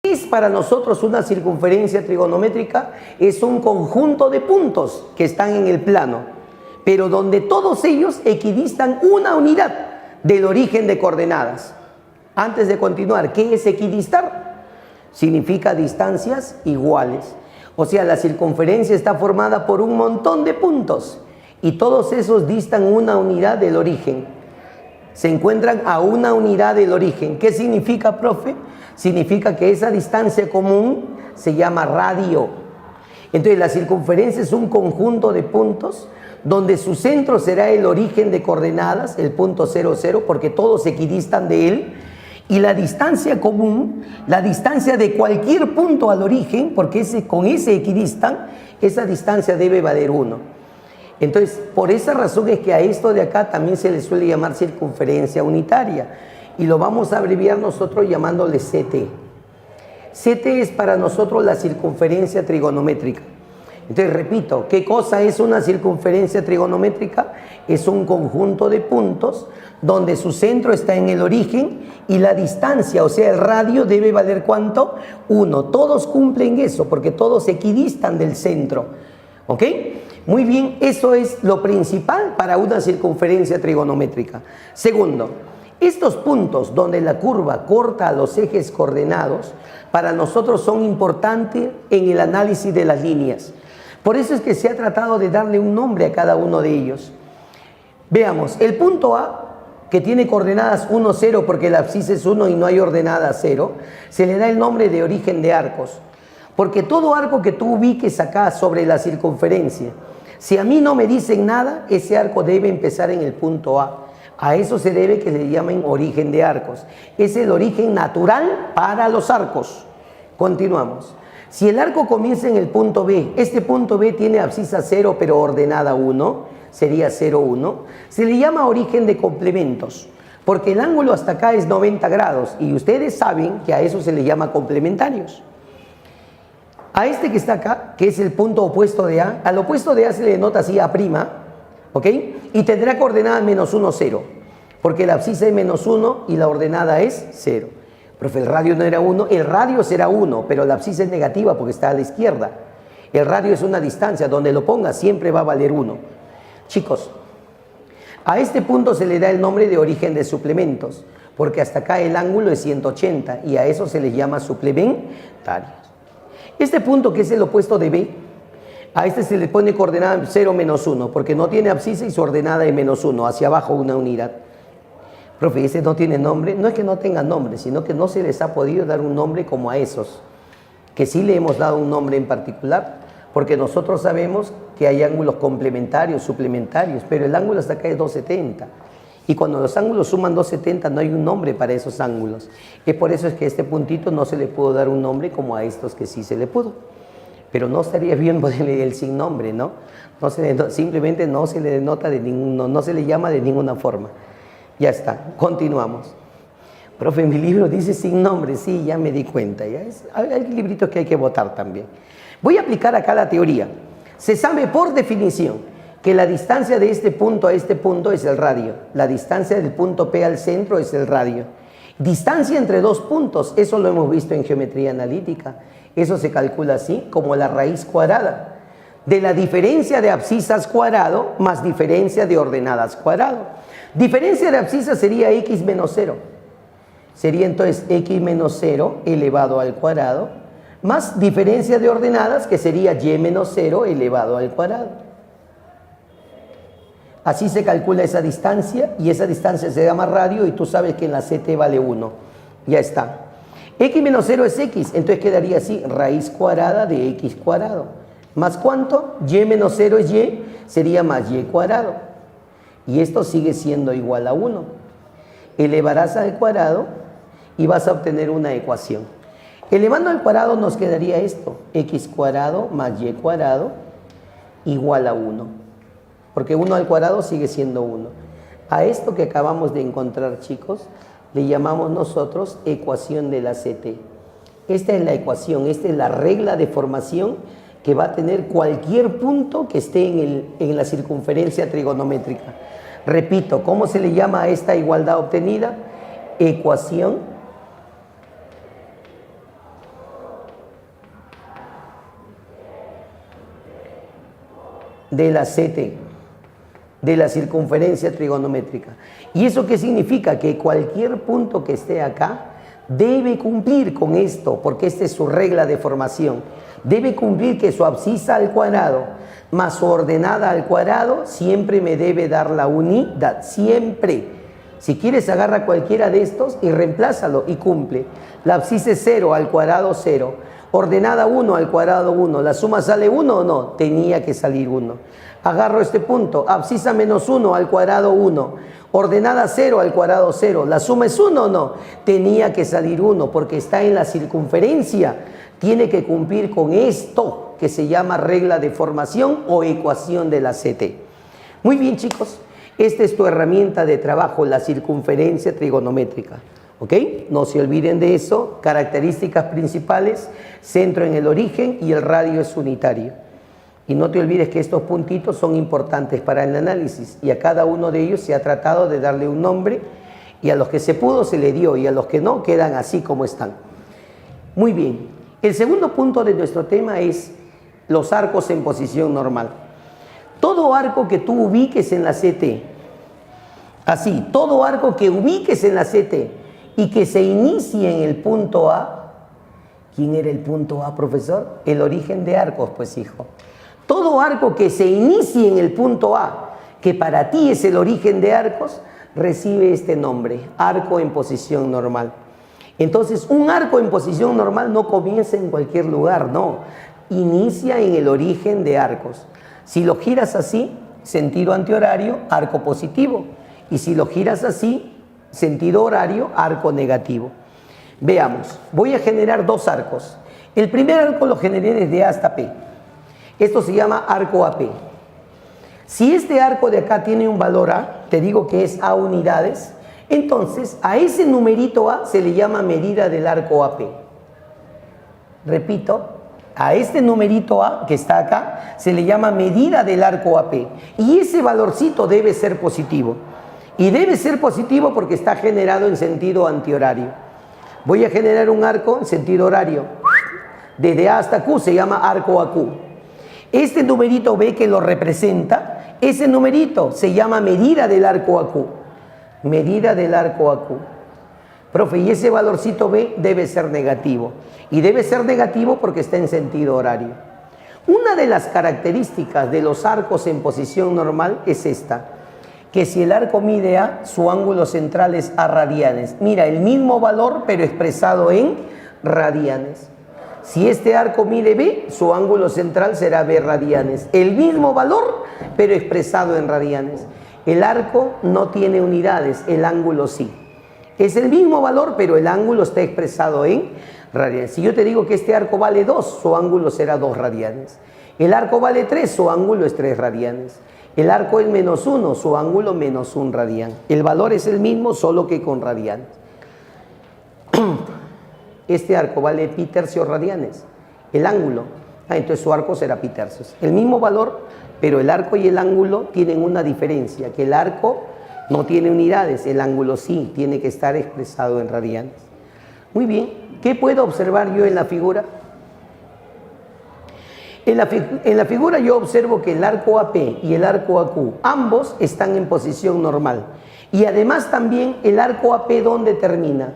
¿Qué es para nosotros una circunferencia trigonométrica? Es un conjunto de puntos que están en el plano, pero donde todos ellos equidistan una unidad del origen de coordenadas. Antes de continuar, ¿qué es equidistar? Significa distancias iguales. O sea, la circunferencia está formada por un montón de puntos y todos esos distan una unidad del origen. Se encuentran a una unidad del origen. ¿Qué significa, profe? Significa que esa distancia común se llama radio. Entonces, la circunferencia es un conjunto de puntos donde su centro será el origen de coordenadas, el punto 0, 0, porque todos equidistan de él. Y la distancia común, la distancia de cualquier punto al origen, porque con ese equidistan, esa distancia debe valer 1. Entonces, por esa razón es que a esto de acá también se le suele llamar circunferencia unitaria. Y lo vamos a abreviar nosotros llamándole CT. CT es para nosotros la circunferencia trigonométrica. Entonces, repito, ¿qué cosa es una circunferencia trigonométrica? Es un conjunto de puntos donde su centro está en el origen y la distancia, o sea, el radio, debe valer ¿cuánto? 1. Todos cumplen eso porque todos equidistan del centro. ¿Ok? Muy bien, eso es lo principal para una circunferencia trigonométrica. Segundo, estos puntos donde la curva corta a los ejes coordenados, para nosotros son importantes en el análisis de las líneas. Por eso es que se ha tratado de darle un nombre a cada uno de ellos. Veamos, el punto A, que tiene coordenadas 1, 0, porque el abscisa es 1 y no hay ordenada 0, se le da el nombre de origen de arcos. Porque todo arco que tú ubiques acá sobre la circunferencia, si a mí no me dicen nada, ese arco debe empezar en el punto A. A eso se debe que le llamen origen de arcos. Es el origen natural para los arcos. Continuamos. Si el arco comienza en el punto B, este punto B tiene abscisa 0 pero ordenada 1, sería 0, 1, se le llama origen de complementos, porque el ángulo hasta acá es 90 grados y ustedes saben que a eso se le llama complementarios. A este que está acá, que es el punto opuesto de A, al opuesto de A se le denota así A', ¿ok? Y tendrá coordenada menos 1, 0, porque la abscisa es menos 1 y la ordenada es 0. Profe, el radio no era 1, el radio será 1, pero la abscisa es negativa porque está a la izquierda. El radio es una distancia, donde lo pongas siempre va a valer 1. Chicos, a este punto se le da el nombre de origen de suplementos, porque hasta acá el ángulo es 180 y a eso se les llama suplementarios. Este punto, que es el opuesto de B, a este se le pone coordenada 0, menos 1, porque no tiene abscisa y su ordenada es menos 1, hacia abajo una unidad. Profe, ese no tiene nombre. No es que no tenga nombre, sino que no se les ha podido dar un nombre como a esos, que sí le hemos dado un nombre en particular, porque nosotros sabemos que hay ángulos complementarios, suplementarios, pero el ángulo hasta acá es 270. Y cuando los ángulos suman 270 no hay un nombre para esos ángulos. Y por eso es que a este puntito no se le pudo dar un nombre como a estos que sí se le pudo. Pero no estaría bien ponerle el sin nombre, ¿no? Simplemente no se le denota de no se le llama de ninguna forma. Ya está, continuamos. Profe, mi libro dice sin nombre, sí, ya me di cuenta. Hay libritos que hay que votar también. Voy a aplicar acá la teoría. Se sabe por definición que la distancia de este punto a este punto es el radio. La distancia del punto P al centro es el radio. Distancia entre dos puntos, eso lo hemos visto en geometría analítica. Eso se calcula así, como la raíz cuadrada de la diferencia de abscisas cuadrado más diferencia de ordenadas cuadrado. Diferencia de abscisas sería x menos 0. Sería entonces x menos 0 elevado al cuadrado, más diferencia de ordenadas, que sería y menos 0 elevado al cuadrado. Así se calcula esa distancia, y esa distancia se llama radio, y tú sabes que en la CT vale 1. Ya está. X menos 0 es x, entonces quedaría así, raíz cuadrada de x cuadrado. ¿Más cuánto? Y menos 0 es y, sería más y cuadrado. Y esto sigue siendo igual a 1. Elevarás al cuadrado y vas a obtener una ecuación. Elevando al cuadrado nos quedaría esto, x cuadrado más y cuadrado igual a 1. Porque 1 al cuadrado sigue siendo 1. A esto que acabamos de encontrar, chicos, le llamamos nosotros ecuación de la CT. Esta es la ecuación, esta es la regla de formación que va a tener cualquier punto que esté en la circunferencia trigonométrica. Repito, ¿cómo se le llama a esta igualdad obtenida? Ecuación de la CT, de la circunferencia trigonométrica. ¿Y eso qué significa? Que cualquier punto que esté acá debe cumplir con esto, porque esta es su regla de formación. Debe cumplir que su abscisa al cuadrado más su ordenada al cuadrado siempre me debe dar la unidad, siempre. Si quieres agarra cualquiera de estos y reemplázalo y cumple. La abscisa es 0 al cuadrado 0, ordenada 1 al cuadrado 1, ¿la suma sale 1 o no? Tenía que salir 1. Agarro este punto, abscisa menos 1 al cuadrado 1, ordenada 0 al cuadrado 0, ¿la suma es 1 o no? Tenía que salir 1 porque está en la circunferencia, tiene que cumplir con esto que se llama regla de formación o ecuación de la CT. Muy bien, chicos, esta es tu herramienta de trabajo, la circunferencia trigonométrica. ¿Ok? No se olviden de eso, características principales, centro en el origen y el radio es unitario. Y no te olvides que estos puntitos son importantes para el análisis y a cada uno de ellos se ha tratado de darle un nombre y a los que se pudo se le dio y a los que no quedan así como están. Muy bien, el segundo punto de nuestro tema es los arcos en posición normal. Todo arco que tú ubiques en la CT, así, todo arco que ubiques en la CT y que se inicie en el punto A, ¿quién era el punto A, profesor? El origen de arcos, pues hijo. Todo arco que se inicie en el punto A, que para ti es el origen de arcos, recibe este nombre, arco en posición normal. Entonces, un arco en posición normal no comienza en cualquier lugar, no. Inicia en el origen de arcos. Si lo giras así, sentido antihorario, arco positivo. Y si lo giras así, sentido horario, arco negativo. Veamos, voy a generar dos arcos. El primer arco lo generé desde A hasta P. Esto se llama arco AP. Si este arco de acá tiene un valor A, te digo que es A unidades, entonces a ese numerito A se le llama medida del arco AP. Repito, a este numerito A que está acá se le llama medida del arco AP. Y ese valorcito debe ser positivo. Y debe ser positivo porque está generado en sentido antihorario. Voy a generar un arco en sentido horario. Desde A hasta Q se llama arco AQ. Este numerito B que lo representa, ese numerito se llama medida del arco AQ. Medida del arco AQ. Profe, y ese valorcito B debe ser negativo. Y debe ser negativo porque está en sentido horario. Una de las características de los arcos en posición normal es esta. Que si el arco mide A, su ángulo central es A radianes. Mira, el mismo valor pero expresado en radianes. Si este arco mide B, su ángulo central será B radianes. El mismo valor, pero expresado en radianes. El arco no tiene unidades, el ángulo sí. Es el mismo valor, pero el ángulo está expresado en radianes. Si yo te digo que este arco vale 2, su ángulo será 2 radianes. El arco vale 3, su ángulo es 3 radianes. El arco es menos 1, su ángulo menos 1 radian. El valor es el mismo, solo que con radianes. Este arco vale pi tercios radianes, el ángulo, entonces su arco será pi tercios. El mismo valor, pero el arco y el ángulo tienen una diferencia, que el arco no tiene unidades, el ángulo sí, tiene que estar expresado en radianes. Muy bien, ¿qué puedo observar yo en la figura? En la figura yo observo que el arco AP y el arco AQ, ambos están en posición normal. Y además también el arco AP, ¿dónde termina?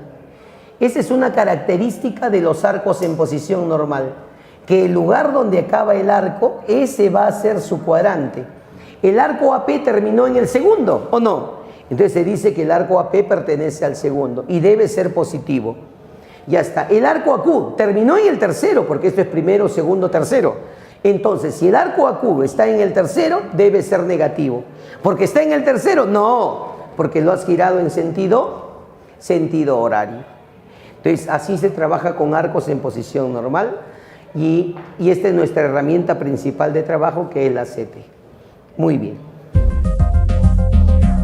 Esa es una característica de los arcos en posición normal, que el lugar donde acaba el arco, ese va a ser su cuadrante. El arco AP terminó en el segundo, ¿o no? Entonces se dice que el arco AP pertenece al segundo y debe ser positivo. Ya está. El arco AQ terminó en el tercero, porque esto es primero, segundo, tercero. Entonces, si el arco AQ está en el tercero, debe ser negativo. ¿Porque está en el tercero? No, porque lo has girado en sentido horario. Entonces, así se trabaja con arcos en posición normal y esta es nuestra herramienta principal de trabajo, que es la CT. Muy bien.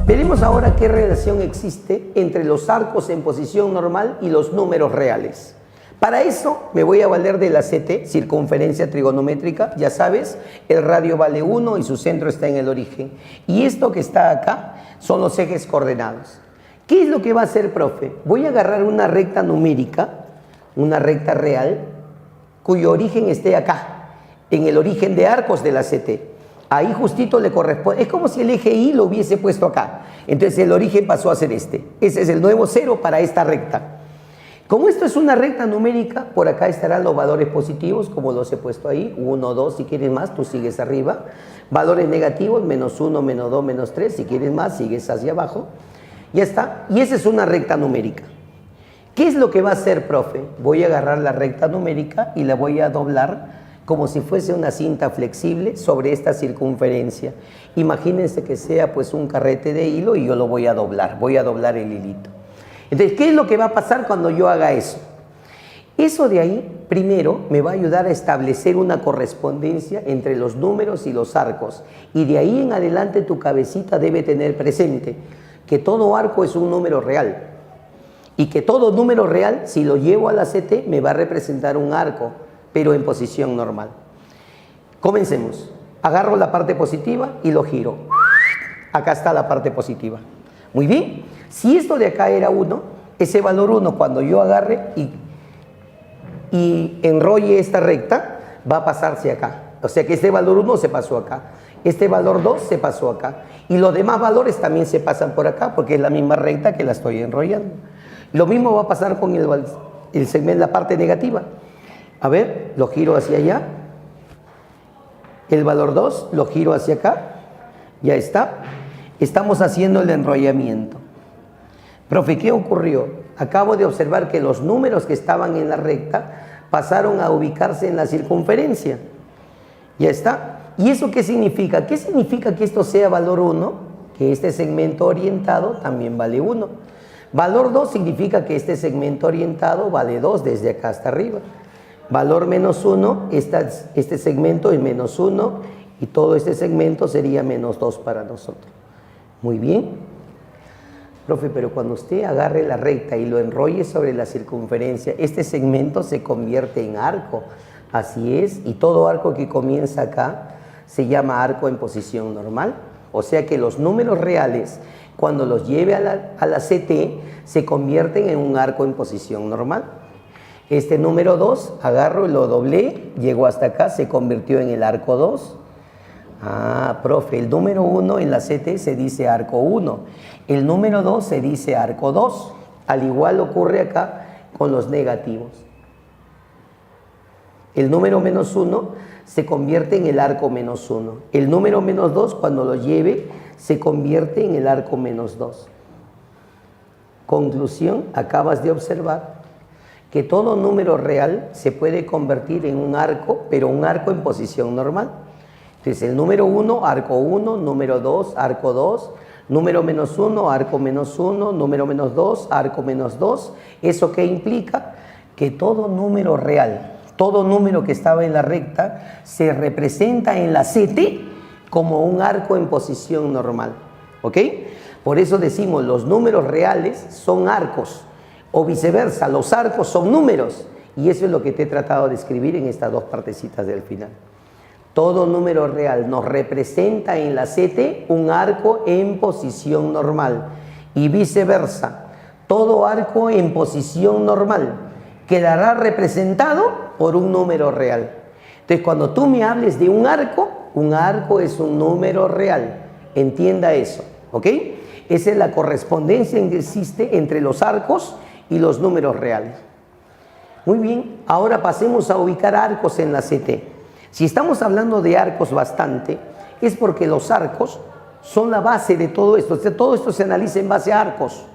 Veremos ahora qué relación existe entre los arcos en posición normal y los números reales. Para eso me voy a valer de la CT, circunferencia trigonométrica. Ya sabes, el radio vale 1 y su centro está en el origen. Y esto que está acá son los ejes coordenados. ¿Qué es lo que va a hacer, profe? Voy a agarrar una recta numérica, una recta real, cuyo origen esté acá, en el origen de arcos de la CT. Ahí justito le corresponde. Es como si el eje Y lo hubiese puesto acá. Entonces el origen pasó a ser este. Ese es el nuevo 0 para esta recta. Como esto es una recta numérica, por acá estarán los valores positivos, como los he puesto ahí. 1, 2, si quieres más, tú sigues arriba. Valores negativos, menos 1, menos 2, menos 3. Si quieres más, sigues hacia abajo. Ya está. Y esa es una recta numérica. ¿Qué es lo que va a hacer, profe? Voy a agarrar la recta numérica y la voy a doblar como si fuese una cinta flexible sobre esta circunferencia. Imagínense que sea pues un carrete de hilo y yo lo voy a doblar el hilito. Entonces, ¿qué es lo que va a pasar cuando yo haga eso? Eso de ahí, primero, me va a ayudar a establecer una correspondencia entre los números y los arcos. Y de ahí en adelante tu cabecita debe tener presente que todo arco es un número real. Y que todo número real, si lo llevo a la CT, me va a representar un arco, pero en posición normal. Comencemos. Agarro la parte positiva y lo giro. Acá está la parte positiva. Muy bien. Si esto de acá era 1, ese valor 1 cuando yo agarre y enrolle esta recta, va a pasarse acá. O sea que este valor 1 se pasó acá. Este valor 2 se pasó acá. Y los demás valores también se pasan por acá porque es la misma recta que la estoy enrollando. Lo mismo va a pasar con el segmento, la parte negativa. A ver, lo giro hacia allá. El valor 2 lo giro hacia acá. Ya está. Estamos haciendo el enrollamiento. Profe, ¿qué ocurrió? Acabo de observar que los números que estaban en la recta pasaron a ubicarse en la circunferencia. Ya está. ¿Y eso qué significa? ¿Qué significa que esto sea valor 1? Que este segmento orientado también vale 1. Valor 2 significa que este segmento orientado vale 2 desde acá hasta arriba. Valor menos 1, este segmento es menos 1 y todo este segmento sería menos 2 para nosotros. Muy bien. Profe, pero cuando usted agarre la recta y lo enrolle sobre la circunferencia, este segmento se convierte en arco. Así es, y todo arco que comienza acá se llama arco en posición normal. O sea que los números reales, cuando los lleve a la CT, se convierten en un arco en posición normal. Este número 2, agarro y lo doblé, llegó hasta acá, se convirtió en el arco 2. Ah, profe, el número 1 en la CT se dice arco 1. El número 2 se dice arco 2. Al igual ocurre acá con los negativos. El número menos 1 se convierte en el arco menos 1. El número menos 2, cuando lo lleve, se convierte en el arco menos 2. Conclusión, acabas de observar que todo número real se puede convertir en un arco, pero un arco en posición normal. Entonces el número 1, arco 1, número 2, arco 2, número menos 1, arco menos 1, número menos 2, arco menos 2. ¿Eso qué implica? Que todo número real, todo número que estaba en la recta, se representa en la CT como un arco en posición normal. ¿Ok? Por eso decimos, los números reales son arcos. O viceversa, los arcos son números. Y eso es lo que te he tratado de escribir en estas dos partecitas del final. Todo número real nos representa en la CT un arco en posición normal. Y viceversa, todo arco en posición normal quedará representado por un número real. Entonces, cuando tú me hables de un arco es un número real. Entienda eso, ¿ok? Esa es la correspondencia que existe entre los arcos y los números reales. Muy bien, ahora pasemos a ubicar arcos en la CT. Si estamos hablando de arcos bastante, es porque los arcos son la base de todo esto. O sea, todo esto se analiza en base a arcos.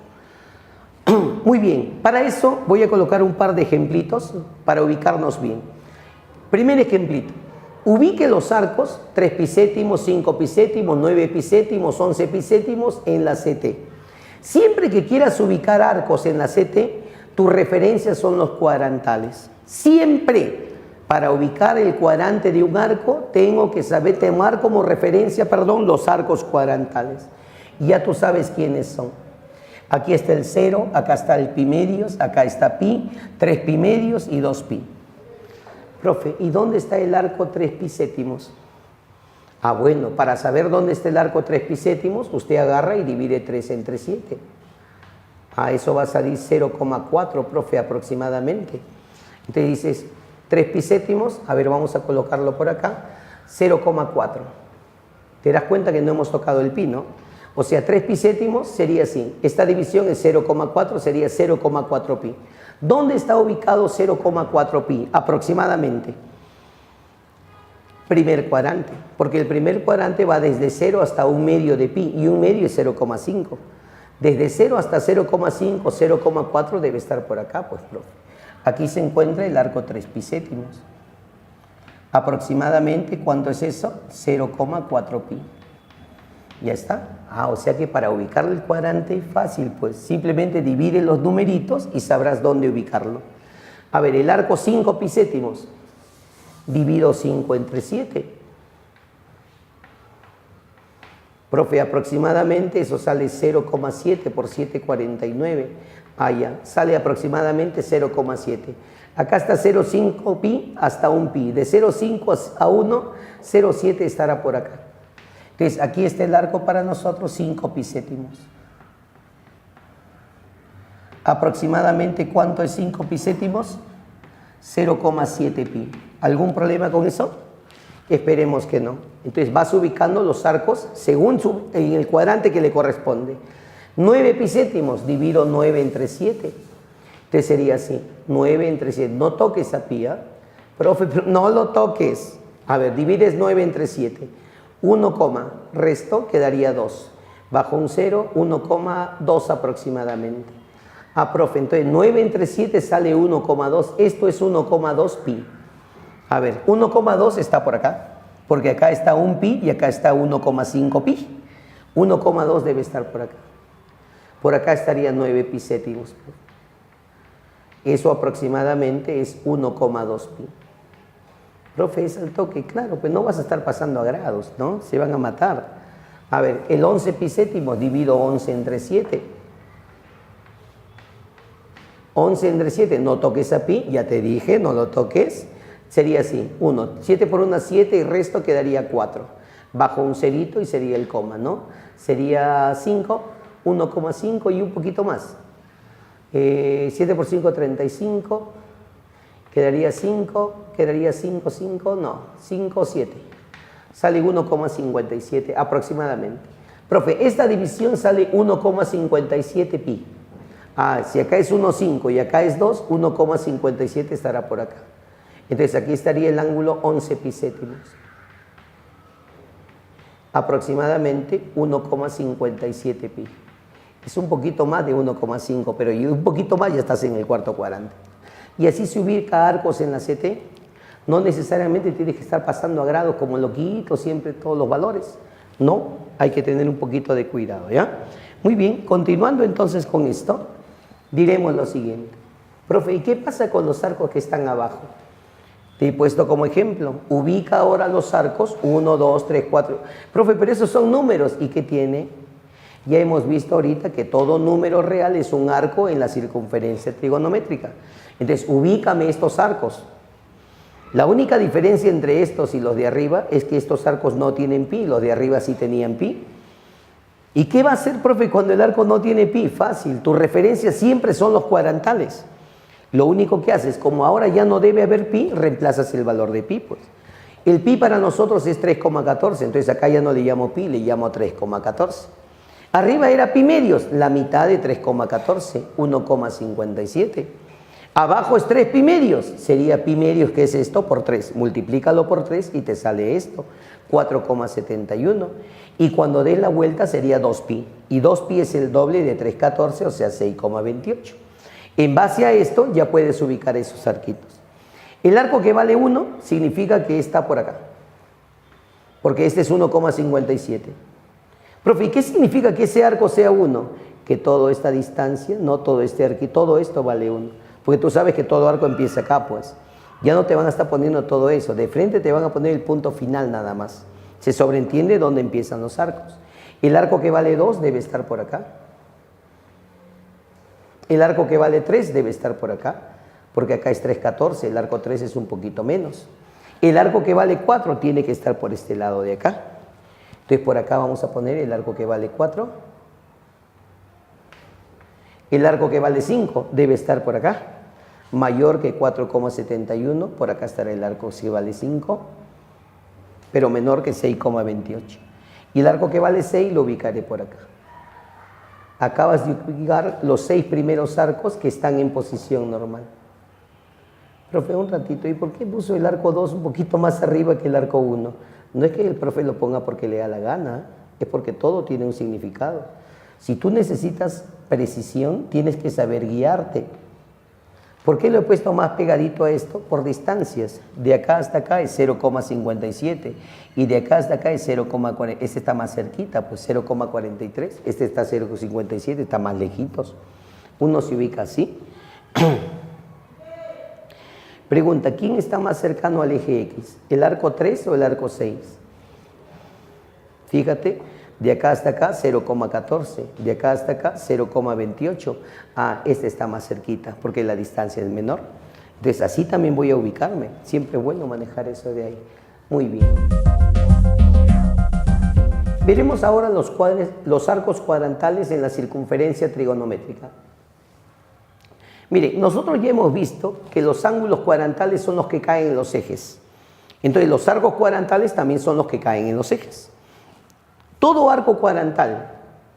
Muy bien, para eso voy a colocar un par de ejemplitos para ubicarnos bien. Primer ejemplito, ubique los arcos 3 epicétimos, 5 epicétimos, 9 epicétimos, 11 epicétimos en la CT. Siempre que quieras ubicar arcos en la CT, tus referencias son los cuadrantales. Siempre para ubicar el cuadrante de un arco, tengo que saber tomar como referencia, los arcos cuadrantales. Y ya tú sabes quiénes son. Aquí está el 0, acá está el pi medios, acá está pi, 3 pi medios y 2 pi. Profe, ¿y dónde está el arco 3 pi séptimos? Ah, bueno, para saber dónde está el arco 3 pi séptimos, usted agarra y divide 3 entre 7. Ah, eso va a salir 0,4, profe, aproximadamente. Entonces dices 3 pi séptimos, a ver, vamos a colocarlo por acá, 0,4. Te das cuenta que no hemos tocado el pi, ¿no? O sea, 3 pi séptimos sería así. Esta división es 0,4, sería 0,4 pi. ¿Dónde está ubicado 0,4 pi? Aproximadamente. Primer cuadrante, porque el primer cuadrante va desde 0 hasta 1/2 de pi, y 1/2 es 0,5. Desde 0 hasta 0,5, 0,4 debe estar por acá, pues, profe. Aquí se encuentra el arco 3 pi séptimos. Aproximadamente, ¿cuánto es eso? 0,4 pi. Ya está. O sea que para ubicar el cuadrante es fácil, pues simplemente divide los numeritos y sabrás dónde ubicarlo. A ver, el arco 5 pi séptimos. Divido 5 entre 7. Profe, aproximadamente eso sale 0,7 por 7,49. Ya, sale aproximadamente 0,7. Acá está 0,5 pi hasta 1 pi. De 0,5 a 1, 0,7 estará por acá. Entonces, aquí está el arco para nosotros, 5 pi séptimos. Aproximadamente, ¿cuánto es 5 pi séptimos? 0,7 pi. ¿Algún problema con eso? Esperemos que no. Entonces vas ubicando los arcos según en el cuadrante que le corresponde. 9 pi séptimos, divido 9 entre 7. Entonces sería así, 9 entre 7. No toques a pi, ¿eh? Profe, no lo toques. A ver, divides 9 entre 7. 1, resto quedaría 2. Bajo un 0, 1,2 aproximadamente. Profe, entonces 9 entre 7 sale 1,2. Esto es 1,2 pi. A ver, 1,2 está por acá, porque acá está 1 pi y acá está 1,5 pi. 1,2 debe estar por acá. Por acá estaría 9 pi séptimos. Eso aproximadamente es 1,2 pi. Profe, es al toque, claro, pues no vas a estar pasando a grados, ¿no? Se van a matar. A ver, el 11 pi séptimos, divido 11 entre 7. 11 entre 7, no toques a pi, ya te dije, no lo toques. Sería así, 1, 7 por 1, 7 y resto quedaría 4. Bajo un cerito y sería el coma, ¿no? Sería 5, 1,5 y un poquito más. 7 por 5, 35. Quedaría 5, quedaría 5, 5, no, 5, 7. Sale 1,57 aproximadamente. Profe, esta división sale 1,57 pi. Si acá es 1,5 y acá es 2, 1,57 estará por acá. Entonces aquí estaría el ángulo 11 pi séptimos. Aproximadamente 1,57 pi. Es un poquito más de 1,5, pero y un poquito más ya estás en el cuarto cuadrante. Y así se ubica arcos en la CT. No necesariamente tienes que estar pasando a grados como loquito, siempre todos los valores. No, hay que tener un poquito de cuidado, ¿ya? Muy bien, continuando entonces con esto, diremos lo siguiente. Profe, ¿y qué pasa con los arcos que están abajo? Te he puesto como ejemplo, ubica ahora los arcos 1, 2, 3, 4. Profe, pero esos son números. ¿Y qué tiene? Ya hemos visto ahorita que todo número real es un arco en la circunferencia trigonométrica. Entonces, ubícame estos arcos. La única diferencia entre estos y los de arriba es que estos arcos no tienen pi, los de arriba sí tenían pi. ¿Y qué va a hacer, profe, cuando el arco no tiene pi? Fácil, tus referencias siempre son los cuadrantales. Lo único que haces, como ahora ya no debe haber pi, reemplazas el valor de pi, pues. El pi para nosotros es 3,14, entonces acá ya no le llamo pi, le llamo 3,14. Arriba era pi medios, la mitad de 3,14, 1,57. Abajo es 3 pi medios, sería pi medios, ¿qué es esto? Por 3, multiplícalo por 3 y te sale esto, 4,71. Y cuando des la vuelta sería 2 pi, y 2 pi es el doble de 3,14, o sea 6,28. En base a esto ya puedes ubicar esos arquitos. El arco que vale 1 significa que está por acá, porque este es 1,57. Profe, ¿y qué significa que ese arco sea 1? Que toda esta distancia, no todo este arco, todo esto vale 1. Porque tú sabes que todo arco empieza acá, pues. Ya no te van a estar poniendo todo eso. De frente te van a poner el punto final nada más. Se sobreentiende dónde empiezan los arcos. El arco que vale 2 debe estar por acá. El arco que vale 3 debe estar por acá, porque acá es 3,14, el arco 3 es un poquito menos. El arco que vale 4 tiene que estar por este lado de acá. Entonces por acá vamos a poner el arco que vale 4. El arco que vale 5 debe estar por acá, mayor que 4,71, por acá estará el arco que vale 5, pero menor que 6,28. Y el arco que vale 6 lo ubicaré por acá. Acabas de ubicar los 6 primeros arcos que están en posición normal. Profe, un ratito, ¿y por qué puso el arco 2 un poquito más arriba que el arco 1? No es que el profe lo ponga porque le da la gana, es porque todo tiene un significado. Si tú necesitas precisión, tienes que saber guiarte. ¿Por qué lo he puesto más pegadito a esto? Por distancias. De acá hasta acá es 0,57 y de acá hasta acá es 0,40. Este está más cerquita, pues 0,43. Este está 0,57, está más lejitos. Uno se ubica así. Pregunta, ¿quién está más cercano al eje X? ¿El arco 3 o el arco 6? Fíjate, de acá hasta acá 0,14, de acá hasta acá 0,28. Ah, este está más cerquita porque la distancia es menor. Entonces así también voy a ubicarme. Siempre es bueno manejar eso de ahí. Muy bien. Veremos ahora los arcos cuadrantales en la circunferencia trigonométrica. Mire, nosotros ya hemos visto que los ángulos cuadrantales son los que caen en los ejes. Entonces los arcos cuadrantales también son los que caen en los ejes. Todo arco cuadrantal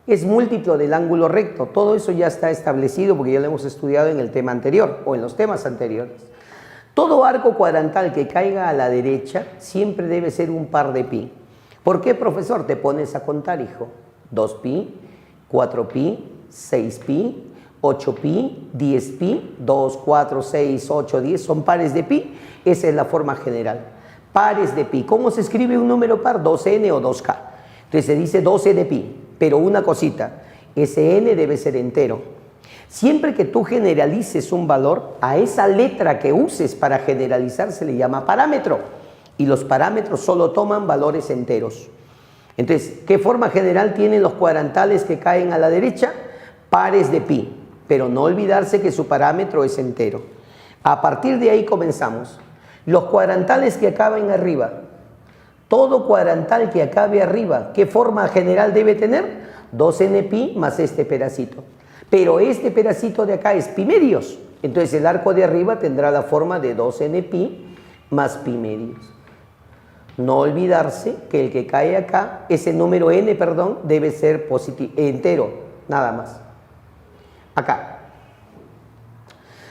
es múltiplo del ángulo recto. Todo eso ya está establecido porque ya lo hemos estudiado en el tema anterior o en los temas anteriores. Todo arco cuadrantal que caiga a la derecha siempre debe ser un par de pi. ¿Por qué, profesor? Te pones a contar, hijo. 2pi, 4pi, 6pi, 8pi, 10pi, 2, 4, 6, 8, 10, son pares de pi. Esa es la forma general. Pares de pi. ¿Cómo se escribe un número par? 2n o 2k. Entonces se dice 12 pi, pero una cosita, ese n debe ser entero. Siempre que tú generalices un valor, a esa letra que uses para generalizar se le llama parámetro. Y los parámetros solo toman valores enteros. Entonces, ¿qué forma general tienen los cuadrantales que caen a la derecha? Pares de pi, pero no olvidarse que su parámetro es entero. A partir de ahí comenzamos. Los cuadrantales que acaban arriba. Todo cuadrantal que acabe arriba, ¿qué forma general debe tener? 2n pi más este pedacito. Pero este pedacito de acá es pi medios. Entonces el arco de arriba tendrá la forma de 2n pi más pi medios. No olvidarse que el que cae acá, ese número n, perdón, debe ser entero, nada más. Acá.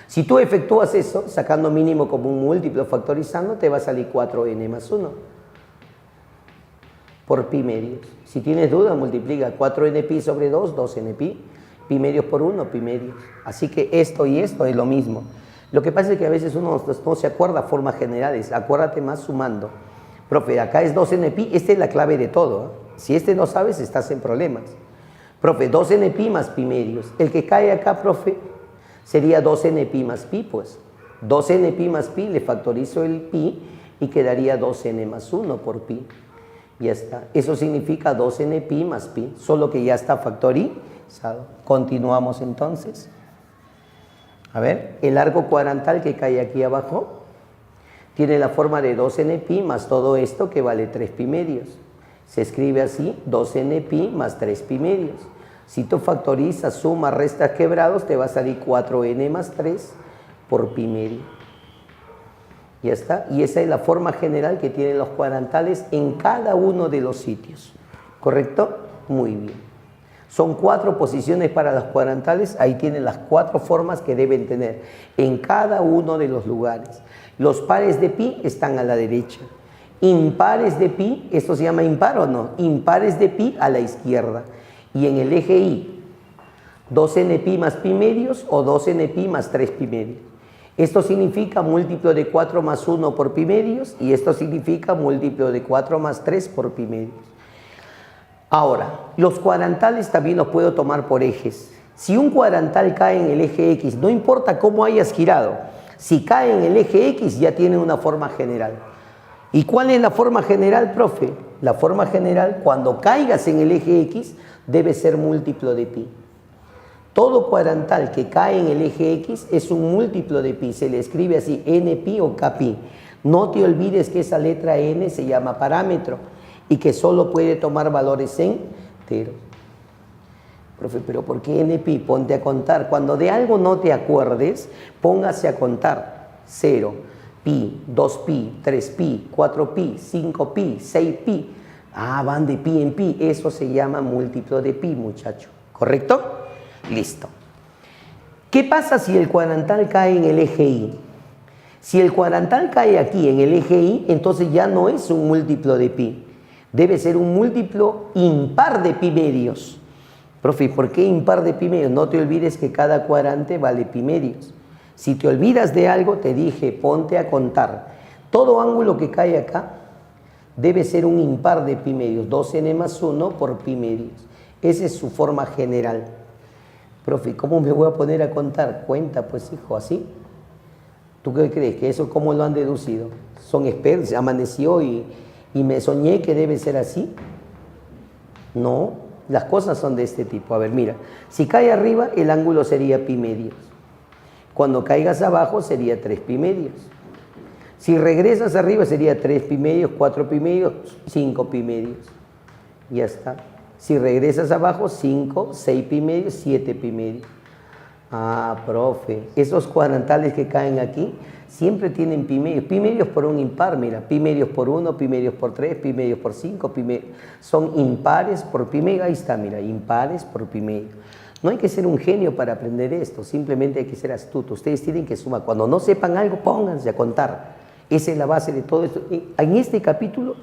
Si tú efectúas eso, sacando mínimo como un múltiplo, factorizando, te va a salir 4n más 1. Por pi medios. Si tienes duda, multiplica 4n pi sobre 2, 2n pi, pi medios por 1, pi medios. Así que esto y esto es lo mismo. Lo que pasa es que a veces uno no se acuerda formas generales, acuérdate más sumando. Profe, acá es 2n pi, esta es la clave de todo, ¿eh? Si este no sabes, estás en problemas. Profe, 2n pi más pi medios. El que cae acá, profe, sería 2n pi más pi, pues. 2n pi más pi, le factorizo el pi y quedaría 2n más 1 por pi. Ya está. Eso significa 2n pi más pi, solo que ya está factorizado. Continuamos entonces. A ver, el arco cuadrantal que cae aquí abajo tiene la forma de 2n pi más todo esto que vale 3 pi medios. Se escribe así, 2n pi más 3 pi medios. Si tú factorizas, sumas, restas, quebrados, te va a salir 4n más 3 por pi medio. Ya está. Y esa es la forma general que tienen los cuadrantales en cada uno de los sitios. ¿Correcto? Muy bien. Son 4 posiciones para los cuadrantales. Ahí tienen las 4 formas que deben tener en cada uno de los lugares. Los pares de pi están a la derecha. Impares de pi, ¿esto se llama impar o no? Impares de pi a la izquierda. Y en el eje Y, 2n pi más pi medios o 2n pi más 3 pi medios. Esto significa múltiplo de 4 más 1 por pi medios y esto significa múltiplo de 4 más 3 por pi medios. Ahora, los cuadrantales también los puedo tomar por ejes. Si un cuadrantal cae en el eje X, no importa cómo hayas girado, si cae en el eje X ya tiene una forma general. ¿Y cuál es la forma general, profe? La forma general, cuando caigas en el eje X, debe ser múltiplo de pi. Todo cuadrantal que cae en el eje X es un múltiplo de pi, se le escribe así, n pi o k pi. No te olvides que esa letra n se llama parámetro y que solo puede tomar valores enteros. Profe, pero ¿por qué n pi? Ponte a contar. Cuando de algo no te acuerdes, póngase a contar. 0, pi, 2 pi, 3 pi, 4 pi, 5 pi, 6 pi. Ah, van de pi en pi. Eso se llama múltiplo de pi, muchacho. ¿Correcto? Listo. ¿Qué pasa si el cuadrantal cae en el eje Y? Si el cuadrantal cae aquí en el eje Y, entonces ya no es un múltiplo de pi. Debe ser un múltiplo impar de pi medios. Profe, ¿por qué impar de pi medios? No te olvides que cada cuadrante vale pi medios. Si te olvidas de algo, te dije, ponte a contar. Todo ángulo que cae acá debe ser un impar de pi medios. 2n más 1 por pi medios. Esa es su forma general. Profe, ¿cómo me voy a poner a contar? Cuenta, pues, hijo, así. ¿Tú qué crees? ¿Que eso cómo lo han deducido? Son expertos, amaneció y me soñé que debe ser así. No, las cosas son de este tipo. A ver, mira, si cae arriba, el ángulo sería pi medios. Cuando caigas abajo, sería 3 pi medios. Si regresas arriba, sería 3 pi medios, 4 pi medios, 5 pi medios. Ya está. Si regresas abajo, 5, 6 pi medios, 7 pi medios. Ah, profe, esos cuadrantales que caen aquí siempre tienen pi medios. Pi medios por un impar, mira, pi medios por 1, pi medios por 3, pi medios por 5, son impares por pi medio. Ahí está, mira, impares por pi medio. No hay que ser un genio para aprender esto, simplemente hay que ser astuto. Ustedes tienen que sumar. Cuando no sepan algo, pónganse a contar. Esa es la base de todo esto. En este capítulo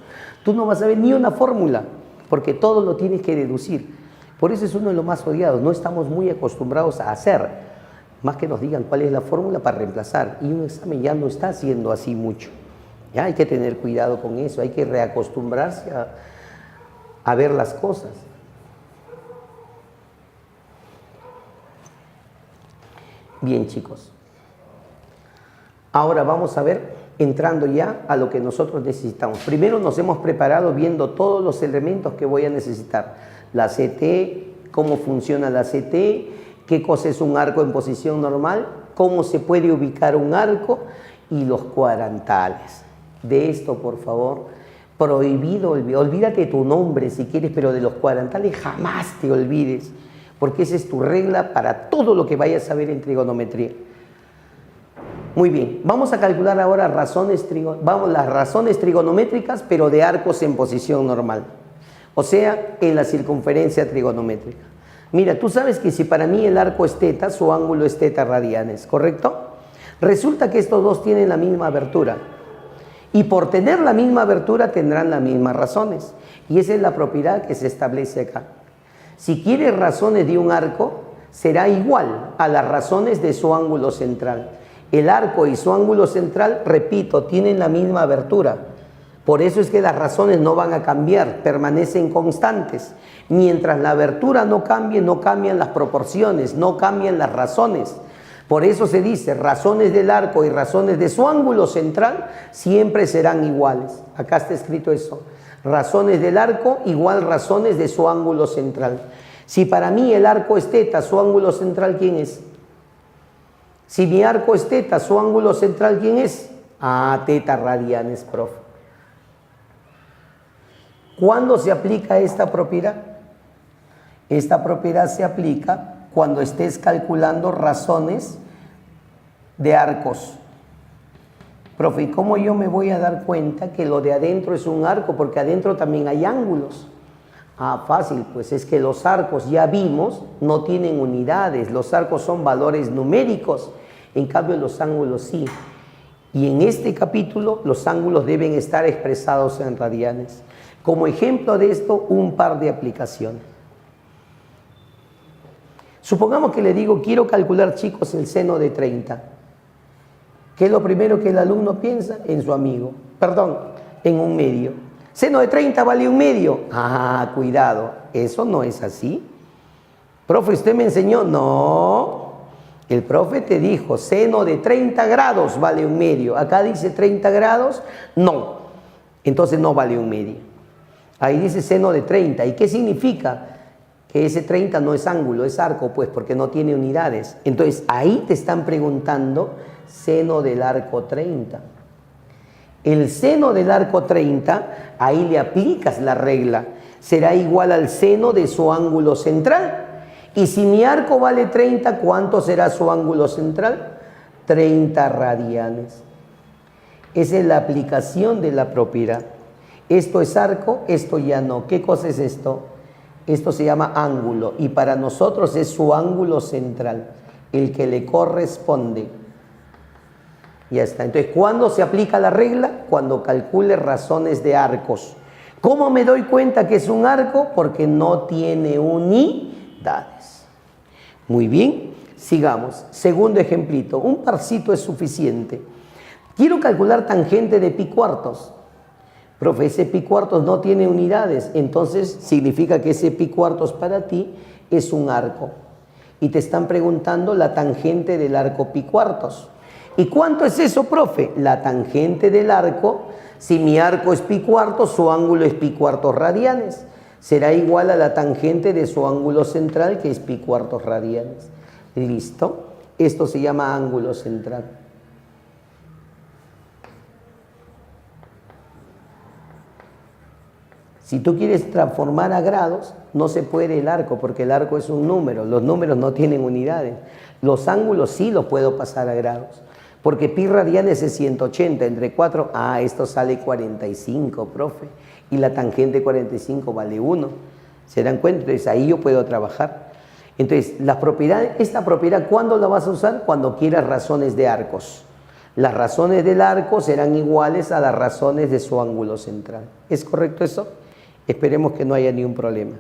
tú no vas a ver ni una fórmula, porque todo lo tienes que deducir. Por eso es uno de los más odiados. No estamos muy acostumbrados a hacer, más que nos digan cuál es la fórmula para reemplazar. Y un examen ya no está haciendo así mucho. Ya hay que tener cuidado con eso, hay que reacostumbrarse a ver las cosas. Bien, chicos. Ahora vamos a ver, entrando ya a lo que nosotros necesitamos. Primero nos hemos preparado viendo todos los elementos que voy a necesitar. La CT, cómo funciona la CT, qué cosa es un arco en posición normal, cómo se puede ubicar un arco y los cuadrantales. De esto, por favor, prohibido, olvídate tu nombre si quieres, pero de los cuadrantales jamás te olvides, porque esa es tu regla para todo lo que vayas a ver en trigonometría. Muy bien, vamos a calcular ahora las razones trigonométricas, pero de arcos en posición normal. O sea, en la circunferencia trigonométrica. Mira, tú sabes que si para mí el arco es teta, su ángulo es teta radianes, ¿correcto? Resulta que estos dos tienen la misma abertura. Y por tener la misma abertura tendrán las mismas razones. Y esa es la propiedad que se establece acá. Si quieres razones de un arco, será igual a las razones de su ángulo central. El arco y su ángulo central, repito, tienen la misma abertura. Por eso es que las razones no van a cambiar, permanecen constantes. Mientras la abertura no cambie, no cambian las proporciones, no cambian las razones. Por eso se dice, razones del arco y razones de su ángulo central siempre serán iguales. Acá está escrito eso. Razones del arco igual razones de su ángulo central. Si para mí el arco es teta, su ángulo central, ¿quién es? Si mi arco es teta, su ángulo central, ¿quién es? Ah, teta radianes, profe. ¿Cuándo se aplica esta propiedad? Esta propiedad se aplica cuando estés calculando razones de arcos. Profe, ¿y cómo yo me voy a dar cuenta que lo de adentro es un arco? Porque adentro también hay ángulos. Ah, fácil, pues es que los arcos, ya vimos, no tienen unidades. Los arcos son valores numéricos, en cambio los ángulos sí. Y en este capítulo los ángulos deben estar expresados en radianes. Como ejemplo de esto, un par de aplicaciones. Supongamos que le digo, quiero calcular, chicos, el seno de 30. ¿Qué es lo primero que el alumno piensa? En su amigo. Perdón, en un medio. Seno de 30 vale un medio. Ah, cuidado, eso no es así. Profe, ¿usted me enseñó? No. El profe te dijo, seno de 30 grados vale un medio. Acá dice 30 grados, no. Entonces no vale un medio. Ahí dice seno de 30. ¿Y qué significa? Que ese 30 no es ángulo, es arco, pues, porque no tiene unidades. Entonces, ahí te están preguntando seno del arco 30. El seno del arco 30, ahí le aplicas la regla. Será igual al seno de su ángulo central. Y si mi arco vale 30, ¿cuánto será su ángulo central? 30 radianes. Esa es la aplicación de la propiedad. Esto es arco, esto ya no. ¿Qué cosa es esto? Esto se llama ángulo y para nosotros es su ángulo central, el que le corresponde. Ya está. Entonces, ¿cuándo se aplica la regla? Cuando calcule razones de arcos. ¿Cómo me doy cuenta que es un arco? Porque no tiene unidades. Muy bien, sigamos. Segundo ejemplito, un parcito es suficiente. Quiero calcular tangente de pi cuartos. Profe, ese pi cuartos no tiene unidades, entonces significa que ese pi cuartos para ti es un arco. Y te están preguntando la tangente del arco pi cuartos. ¿Y cuánto es eso, profe? La tangente del arco, si mi arco es pi cuartos, su ángulo es pi cuartos radianes. Será igual a la tangente de su ángulo central, que es pi cuartos radianes. ¿Listo? Esto se llama ángulo central. Si tú quieres transformar a grados, no se puede el arco, porque el arco es un número. Los números no tienen unidades. Los ángulos sí los puedo pasar a grados. Porque pi radianes es 180 entre 4. Ah, esto sale 45, profe. Y la tangente 45 vale 1. ¿Se dan cuenta? Entonces ahí yo puedo trabajar. Entonces, esta propiedad, ¿cuándo la vas a usar? Cuando quieras razones de arcos. Las razones del arco serán iguales a las razones de su ángulo central. ¿Es correcto eso? Esperemos que no haya ningún problema.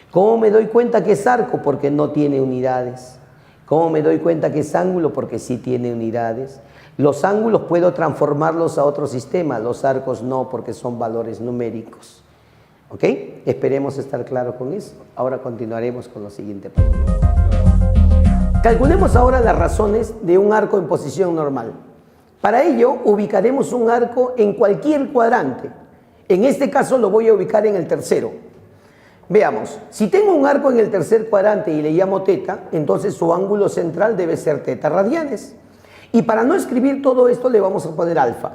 ¿Cómo me doy cuenta que es arco? Porque no tiene unidades. ¿Cómo me doy cuenta que es ángulo? Porque sí tiene unidades. Los ángulos puedo transformarlos a otro sistema, los arcos no, porque son valores numéricos. ¿Ok? Esperemos estar claros con eso. Ahora continuaremos con lo siguiente. Calculemos ahora las razones de un arco en posición normal. Para ello, ubicaremos un arco en cualquier cuadrante. En este caso lo voy a ubicar en el tercero. Veamos, si tengo un arco en el tercer cuadrante y le llamo teta, entonces su ángulo central debe ser teta radianes. Y para no escribir todo esto le vamos a poner alfa.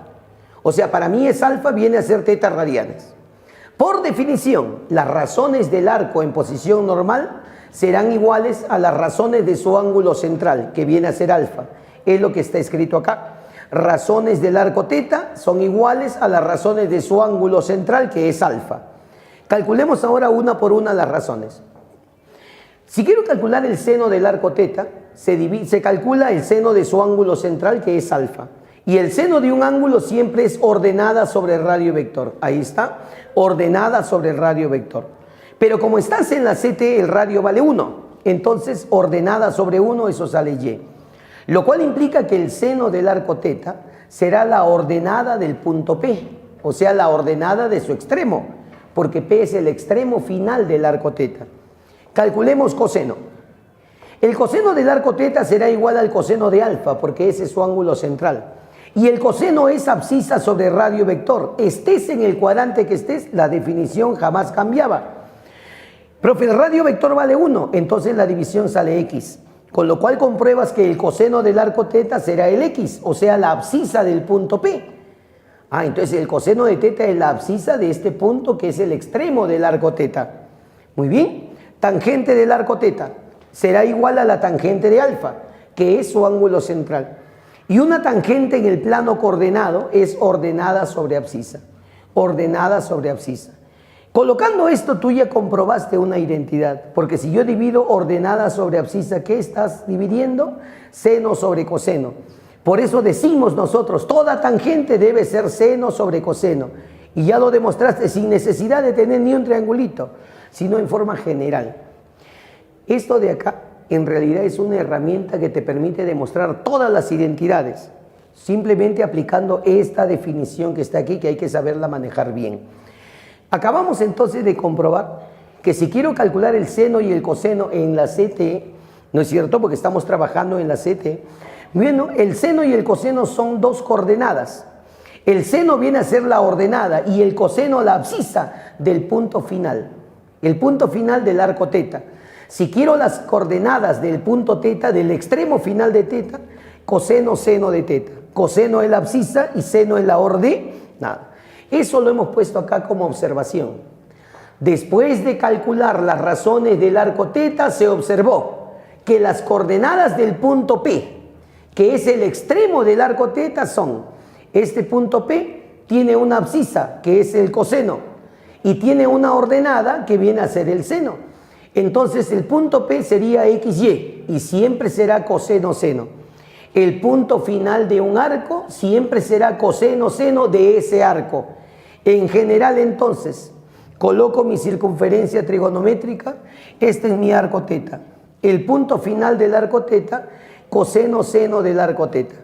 O sea, para mí es alfa, viene a ser teta radianes. Por definición, las razones del arco en posición normal serán iguales a las razones de su ángulo central, que viene a ser alfa. Es lo que está escrito acá. Razones del arco teta son iguales a las razones de su ángulo central, que es alfa. Calculemos ahora una por una las razones. Si quiero calcular el seno del arco teta, se calcula el seno de su ángulo central, que es alfa. Y el seno de un ángulo siempre es ordenada sobre el radio vector. Ahí está, ordenada sobre el radio vector. Pero como estás en la CT, el radio vale 1. Entonces, ordenada sobre 1, eso sale Y. Lo cual implica que el seno del arco teta será la ordenada del punto P. O sea, la ordenada de su extremo. Porque P es el extremo final del arco teta. Calculemos coseno. El coseno del arco teta será igual al coseno de alfa, porque ese es su ángulo central. Y el coseno es abscisa sobre radio vector. Estés en el cuadrante que estés, la definición jamás cambiaba. Profe, el radio vector vale 1, entonces la división sale X. Con lo cual compruebas que el coseno del arco teta será el X, o sea, la abscisa del punto P. Ah, entonces el coseno de teta es la abscisa de este punto, que es el extremo del arco teta. Muy bien. Tangente del arco teta será igual a la tangente de alfa, que es su ángulo central. Y una tangente en el plano coordenado es ordenada sobre abscisa. Ordenada sobre abscisa. Colocando esto, tú ya comprobaste una identidad. Porque si yo divido ordenada sobre abscisa, ¿qué estás dividiendo? Seno sobre coseno. Por eso decimos nosotros, toda tangente debe ser seno sobre coseno. Y ya lo demostraste sin necesidad de tener ni un triangulito, sino en forma general. Esto de acá en realidad es una herramienta que te permite demostrar todas las identidades, simplemente aplicando esta definición que está aquí, que hay que saberla manejar bien. Acabamos entonces de comprobar que si quiero calcular el seno y el coseno en la CT, ¿no es cierto? Porque estamos trabajando en la CT. Bueno, el seno y el coseno son dos coordenadas. El seno viene a ser la ordenada y el coseno la abscisa del punto final. El punto final del arco teta. Si quiero las coordenadas del punto teta, del extremo final de teta, coseno, seno de teta. Coseno es la abscisa y seno es la ordenada. Eso lo hemos puesto acá como observación. Después de calcular las razones del arco teta, se observó que las coordenadas del punto P, que es el extremo del arco teta, son: este punto P tiene una abscisa, que es el coseno, y tiene una ordenada que viene a ser el seno. Entonces el punto P sería XY y siempre será coseno seno. El punto final de un arco siempre será coseno seno de ese arco. En general, entonces, coloco mi circunferencia trigonométrica. Este es mi arco teta. El punto final del arco teta, coseno seno del arco teta.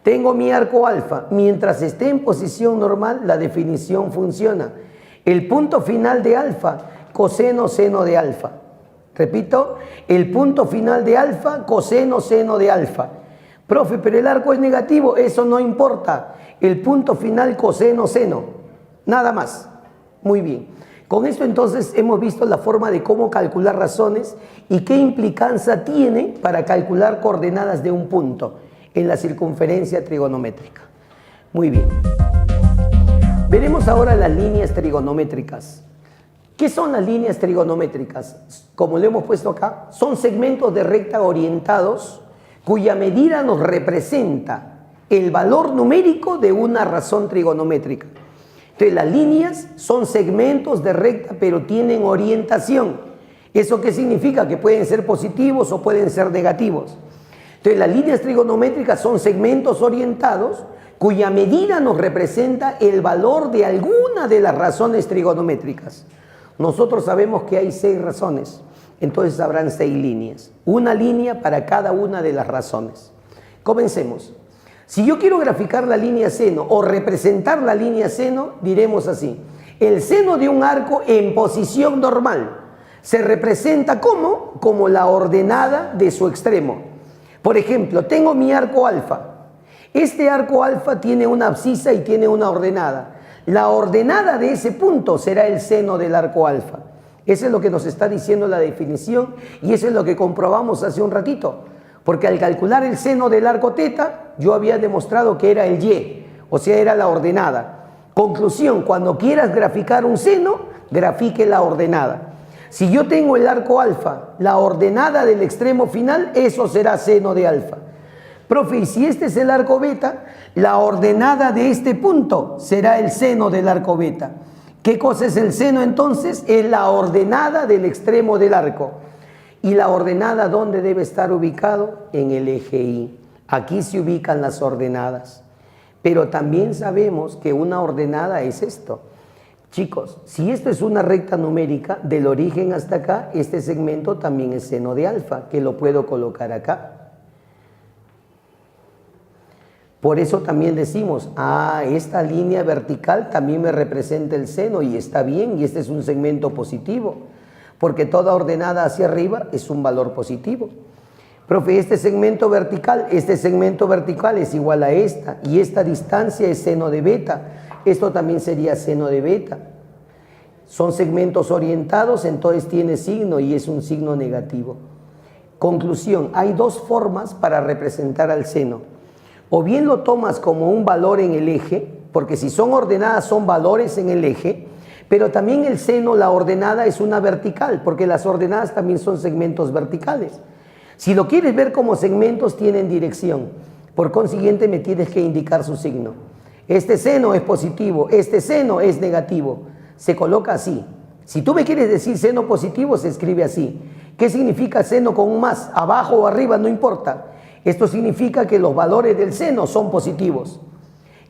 Tengo mi arco alfa. Mientras esté en posición normal, la definición funciona. El punto final de alfa, coseno seno de alfa. Repito, el punto final de alfa, coseno seno de alfa. Profe, pero el arco es negativo, eso no importa. El punto final, coseno, seno. Nada más. Muy bien. Con esto entonces hemos visto la forma de cómo calcular razones y qué implicancia tiene para calcular coordenadas de un punto en la circunferencia trigonométrica. Muy bien. Veremos ahora las líneas trigonométricas. ¿Qué son las líneas trigonométricas? Como lo hemos puesto acá, son segmentos de recta orientados cuya medida nos representa el valor numérico de una razón trigonométrica. Entonces, las líneas son segmentos de recta, pero tienen orientación. ¿Eso qué significa? Que pueden ser positivos o pueden ser negativos. Entonces, las líneas trigonométricas son segmentos orientados cuya medida nos representa el valor de alguna de las razones trigonométricas. Nosotros sabemos que hay 6 razones. Entonces habrán 6 líneas, una línea para cada una de las razones. Comencemos. Si yo quiero graficar la línea seno o representar la línea seno, diremos así: el seno de un arco en posición normal se representa como la ordenada de su extremo. Por ejemplo, tengo mi arco alfa. Este arco alfa tiene una abscisa y tiene una ordenada. La ordenada de ese punto será el seno del arco alfa. Eso es lo que nos está diciendo la definición y eso es lo que comprobamos hace un ratito. Porque al calcular el seno del arco teta, yo había demostrado que era el Y, o sea, era la ordenada. Conclusión: cuando quieras graficar un seno, grafique la ordenada. Si yo tengo el arco alfa, la ordenada del extremo final, eso será seno de alfa. Profe, y si este es el arco beta, la ordenada de este punto será el seno del arco beta. ¿Qué cosa es el seno entonces? Es la ordenada del extremo del arco. ¿Y la ordenada dónde debe estar ubicado? En el eje Y. Aquí se ubican las ordenadas. Pero también sabemos que una ordenada es esto. Chicos, si esto es una recta numérica, del origen hasta acá, este segmento también es seno de alfa, que lo puedo colocar acá. Por eso también decimos, esta línea vertical también me representa el seno y está bien, y este es un segmento positivo, porque toda ordenada hacia arriba es un valor positivo. Profe, este segmento vertical es igual a esta, y esta distancia es seno de beta. Esto también sería seno de beta. Son segmentos orientados, entonces tiene signo y es un signo negativo. Conclusión: hay 2 formas para representar al seno. O bien lo tomas como un valor en el eje, porque si son ordenadas son valores en el eje, pero también el seno, la ordenada, es una vertical, porque las ordenadas también son segmentos verticales. Si lo quieres ver como segmentos, tienen dirección. Por consiguiente, me tienes que indicar su signo. Este seno es positivo, este seno es negativo. Se coloca así. Si tú me quieres decir seno positivo, se escribe así. ¿Qué significa seno con un más? Abajo o arriba, no importa. Esto significa que los valores del seno son positivos.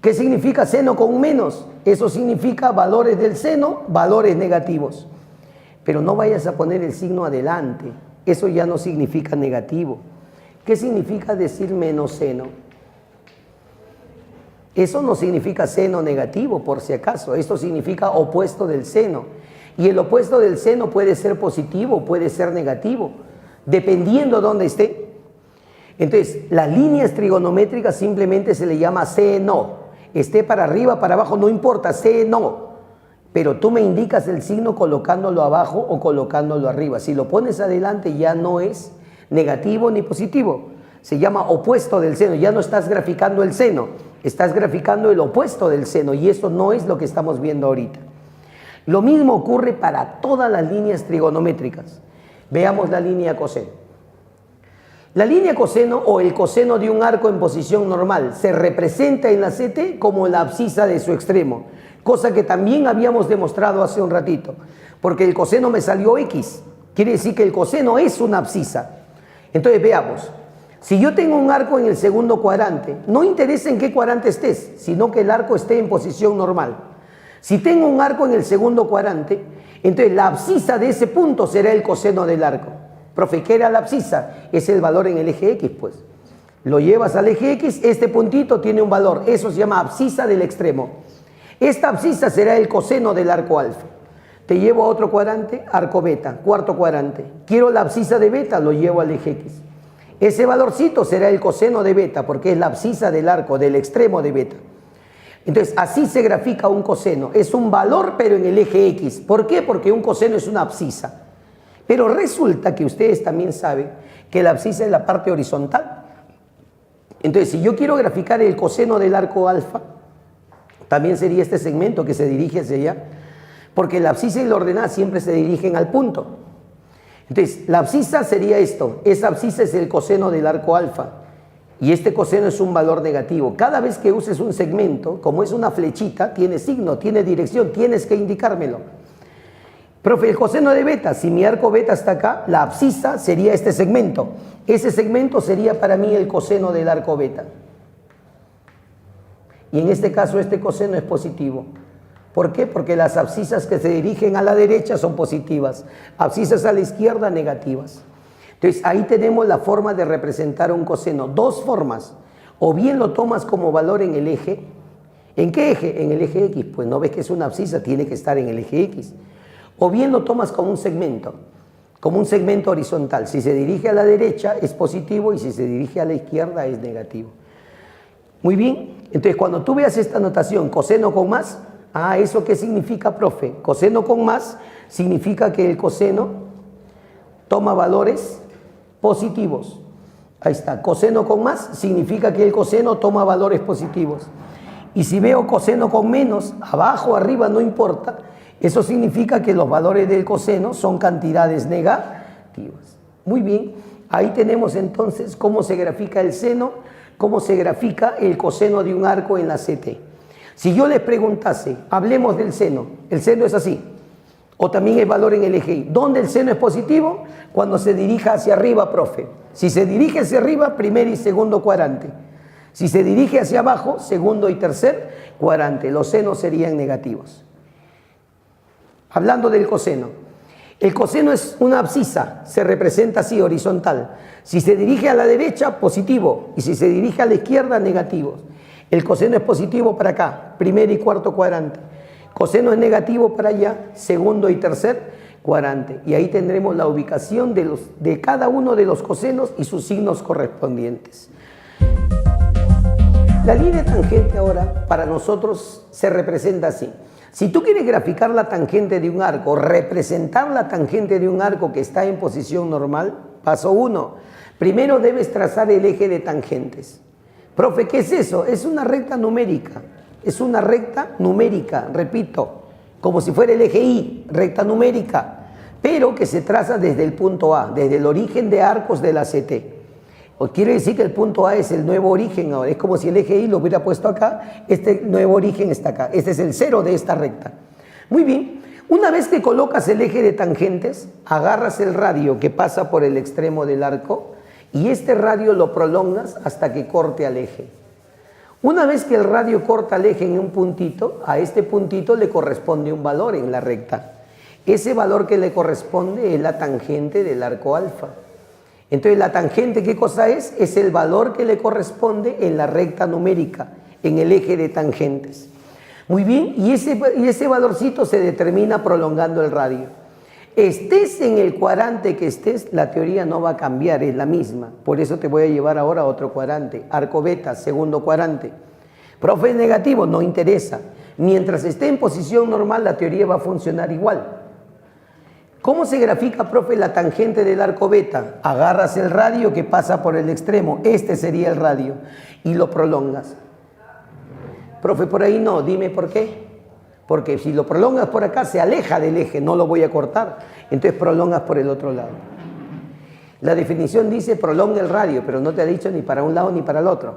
¿Qué significa seno con un menos? Eso significa valores del seno, valores negativos. Pero no vayas a poner el signo adelante. Eso ya no significa negativo. ¿Qué significa decir menos seno? Eso no significa seno negativo, por si acaso. Esto significa opuesto del seno. Y el opuesto del seno puede ser positivo, puede ser negativo, dependiendo de dónde esté. Entonces, las líneas trigonométricas simplemente se le llama seno. Esté para arriba, para abajo, no importa, seno. Pero tú me indicas el signo colocándolo abajo o colocándolo arriba. Si lo pones adelante ya no es negativo ni positivo. Se llama opuesto del seno. Ya no estás graficando el seno, estás graficando el opuesto del seno. Y eso no es lo que estamos viendo ahorita. Lo mismo ocurre para todas las líneas trigonométricas. Veamos la línea coseno. La línea coseno o el coseno de un arco en posición normal se representa en la CT como la abscisa de su extremo, cosa que también habíamos demostrado hace un ratito, porque el coseno me salió X, quiere decir que el coseno es una abscisa. Entonces veamos, si yo tengo un arco en el segundo cuadrante, no interesa en qué cuadrante estés, sino que el arco esté en posición normal. Si tengo un arco en el segundo cuadrante, entonces la abscisa de ese punto será el coseno del arco. Profe, ¿qué era la abscisa? Es el valor en el eje X, pues. Lo llevas al eje X, este puntito tiene un valor, eso se llama abscisa del extremo. Esta abscisa será el coseno del arco alfa. Te llevo a otro cuadrante, arco beta, cuarto cuadrante. Quiero la abscisa de beta, lo llevo al eje X. Ese valorcito será el coseno de beta, porque es la abscisa del arco, del extremo de beta. Entonces, así se grafica un coseno. Es un valor, pero en el eje X. ¿Por qué? Porque un coseno es una abscisa. Pero resulta que ustedes también saben que la abscisa es la parte horizontal. Entonces, si yo quiero graficar el coseno del arco alfa, también sería este segmento que se dirige hacia allá, porque la abscisa y la ordenada siempre se dirigen al punto. Entonces, la abscisa sería esto. Esa abscisa es el coseno del arco alfa. Y este coseno es un valor negativo. Cada vez que uses un segmento, como es una flechita, tiene signo, tiene dirección, tienes que indicármelo. Profe, el coseno de beta, si mi arco beta está acá, la abscisa sería este segmento. Ese segmento sería para mí el coseno del arco beta. Y en este caso este coseno es positivo. ¿Por qué? Porque las abscisas que se dirigen a la derecha son positivas, abscisas a la izquierda negativas. Entonces ahí tenemos la forma de representar un coseno. Dos formas. O bien lo tomas como valor en el eje. ¿En qué eje? En el eje X. Pues no ves que es una abscisa, tiene que estar en el eje X. O bien lo tomas como un segmento horizontal. Si se dirige a la derecha es positivo y si se dirige a la izquierda es negativo. Muy bien. Entonces cuando tú veas esta notación, coseno con más, ¿eso qué significa, profe? Coseno con más significa que el coseno toma valores positivos. Ahí está, coseno con más significa que el coseno toma valores positivos. Y si veo coseno con menos, abajo, arriba, no importa, eso significa que los valores del coseno son cantidades negativas. Muy bien, ahí tenemos entonces cómo se grafica el seno, cómo se grafica el coseno de un arco en la CT. Si yo les preguntase, hablemos del seno, el seno es así. O también el valor en el eje Y. ¿Dónde el seno es positivo? Cuando se dirija hacia arriba, profe. Si se dirige hacia arriba, primer y segundo cuadrante. Si se dirige hacia abajo, segundo y tercer cuadrante. Los senos serían negativos. Hablando del coseno. El coseno es una abscisa, se representa así, horizontal. Si se dirige a la derecha, positivo. Y si se dirige a la izquierda, negativo. El coseno es positivo para acá, primer y cuarto cuadrante. Coseno es negativo para allá, segundo y tercer cuadrante. Y ahí tendremos la ubicación de cada uno de los cosenos y sus signos correspondientes. La línea tangente ahora para nosotros se representa así. Si tú quieres graficar la tangente de un arco, representar la tangente de un arco que está en posición normal, paso 1. Primero debes trazar el eje de tangentes. Profe, ¿qué es eso? Es una recta numérica. Es una recta numérica, repito, como si fuera el eje Y, recta numérica, pero que se traza desde el punto A, desde el origen de arcos de la CT. O quiere decir que el punto A es el nuevo origen ahora, es como si el eje Y lo hubiera puesto acá, este nuevo origen está acá, este es el cero de esta recta. Muy bien, una vez que colocas el eje de tangentes, agarras el radio que pasa por el extremo del arco y este radio lo prolongas hasta que corte al eje. Una vez que el radio corta el eje en un puntito, a este puntito le corresponde un valor en la recta. Ese valor que le corresponde es la tangente del arco alfa. Entonces, ¿la tangente qué cosa es? Es el valor que le corresponde en la recta numérica, en el eje de tangentes. Muy bien, y ese valorcito se determina prolongando el radio. Estés en el cuadrante que estés, la teoría no va a cambiar, es la misma. Por eso te voy a llevar ahora a otro cuadrante, arco beta, segundo cuadrante. Profe, es negativo, no interesa. Mientras esté en posición normal, la teoría va a funcionar igual. ¿Cómo se grafica, profe, la tangente del arco beta? Agarras el radio que pasa por el extremo, este sería el radio, y lo prolongas. Profe, por ahí no, dime por qué. Porque si lo prolongas por acá, se aleja del eje, no lo voy a cortar. Entonces prolongas por el otro lado. La definición dice prolonga el radio, pero no te ha dicho ni para un lado ni para el otro.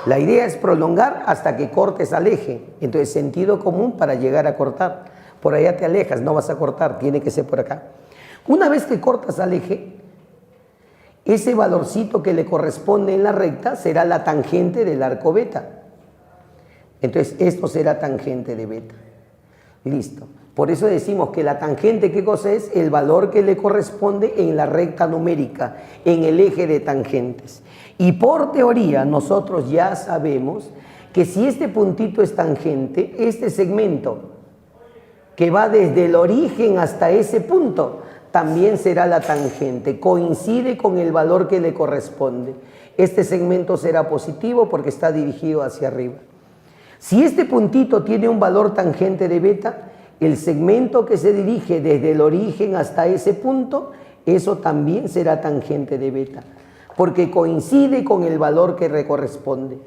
La idea es prolongar hasta que cortes al eje. Entonces, sentido común para llegar a cortar. Por allá te alejas, no vas a cortar, tiene que ser por acá. Una vez que cortas al eje, ese valorcito que le corresponde en la recta será la tangente del arco beta. Entonces, esto será tangente de beta. Listo. Por eso decimos que la tangente, ¿qué cosa es? El valor que le corresponde en la recta numérica, en el eje de tangentes. Y por teoría, nosotros ya sabemos que si este puntito es tangente, este segmento que va desde el origen hasta ese punto, también será la tangente, coincide con el valor que le corresponde. Este segmento será positivo porque está dirigido hacia arriba. Si este puntito tiene un valor tangente de beta, el segmento que se dirige desde el origen hasta ese punto, eso también será tangente de beta, porque coincide con el valor que le corresponde.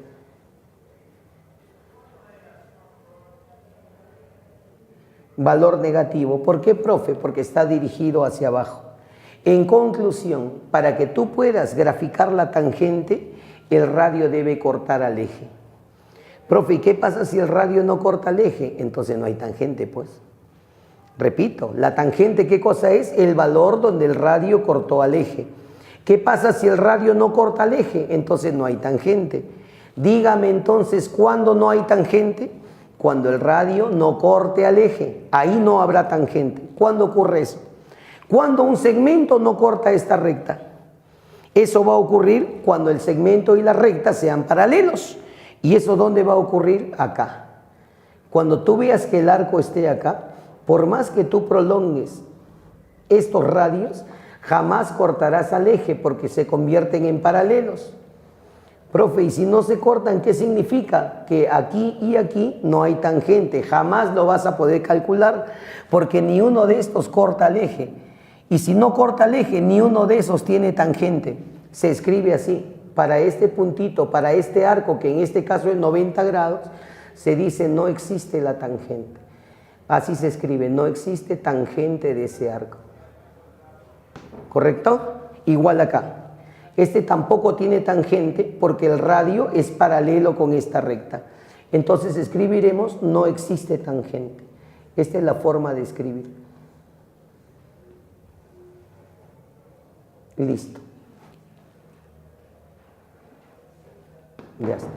Valor negativo. ¿Por qué, profe? Porque está dirigido hacia abajo. En conclusión, para que tú puedas graficar la tangente, el radio debe cortar al eje. Profe, ¿y qué pasa si el radio no corta el eje? Entonces no hay tangente, pues. Repito, la tangente, ¿qué cosa es? El valor donde el radio cortó al eje. ¿Qué pasa si el radio no corta el eje? Entonces no hay tangente. Dígame entonces, ¿cuándo no hay tangente? Cuando el radio no corte al eje. Ahí no habrá tangente. ¿Cuándo ocurre eso? Cuando un segmento no corta esta recta. Eso va a ocurrir cuando el segmento y la recta sean paralelos. ¿Y eso dónde va a ocurrir? Acá. Cuando tú veas que el arco esté acá, por más que tú prolongues estos radios, jamás cortarás al eje porque se convierten en paralelos. Profe, y si no se cortan, ¿qué significa? Que aquí y aquí no hay tangente. Jamás lo vas a poder calcular porque ni uno de estos corta al eje. Y si no corta al eje, ni uno de esos tiene tangente. Se escribe así. Para este puntito, para este arco, que en este caso es 90 grados, se dice no existe la tangente. Así se escribe, no existe tangente de ese arco. ¿Correcto? Igual acá. Este tampoco tiene tangente porque el radio es paralelo con esta recta. Entonces escribiremos no existe tangente. Esta es la forma de escribir. Listo. Ya está.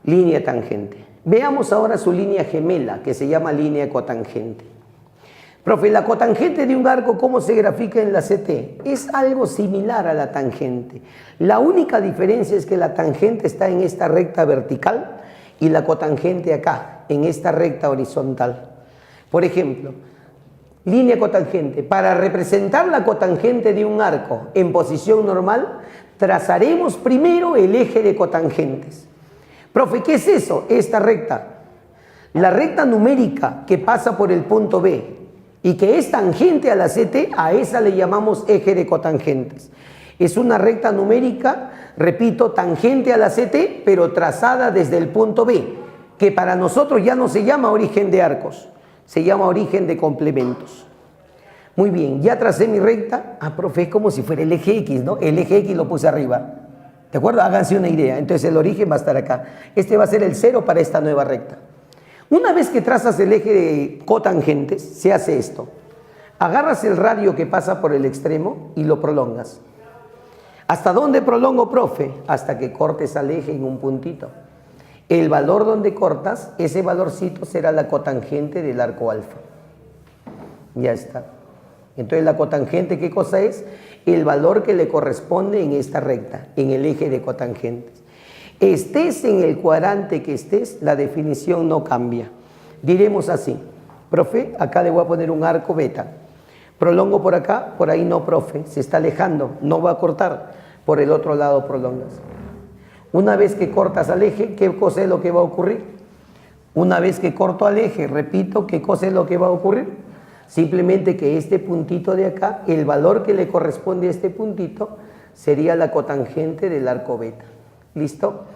Línea tangente. Veamos ahora su línea gemela, que se llama línea cotangente. Profe, la cotangente de un arco, ¿cómo se grafica en la CT? Es algo similar a la tangente. La única diferencia es que la tangente está en esta recta vertical y la cotangente acá, en esta recta horizontal. Por ejemplo, línea cotangente. Para representar la cotangente de un arco en posición normal, trazaremos primero el eje de cotangentes. Profe, ¿qué es eso? Esta recta. La recta numérica que pasa por el punto B y que es tangente a la CT, a esa le llamamos eje de cotangentes. Es una recta numérica, repito, tangente a la CT, pero trazada desde el punto B, que para nosotros ya no se llama origen de arcos, se llama origen de complementos. Muy bien, ya tracé mi recta. Ah, profe, es como si fuera el eje X, ¿no? El eje X lo puse arriba. ¿De acuerdo? Háganse una idea. Entonces el origen va a estar acá. Este va a ser el 0 para esta nueva recta. Una vez que trazas el eje de cotangentes, se hace esto. Agarras el radio que pasa por el extremo y lo prolongas. ¿Hasta dónde prolongo, profe? Hasta que cortes al eje en un puntito. El valor donde cortas, ese valorcito será la cotangente del arco alfa. Ya está. Entonces la cotangente, ¿qué cosa es? El valor que le corresponde en esta recta, en el eje de cotangentes. Estés en el cuadrante que estés, la definición no cambia. Diremos así, profe, acá le voy a poner un arco beta. Prolongo por acá, por ahí no, profe, se está alejando, no va a cortar, por el otro lado prolongas. Una vez que cortas al eje, ¿qué cosa es lo que va a ocurrir? Una vez que corto al eje, repito, ¿qué cosa es lo que va a ocurrir? Simplemente que este puntito de acá, el valor que le corresponde a este puntito, sería la cotangente del arco beta. ¿Listo?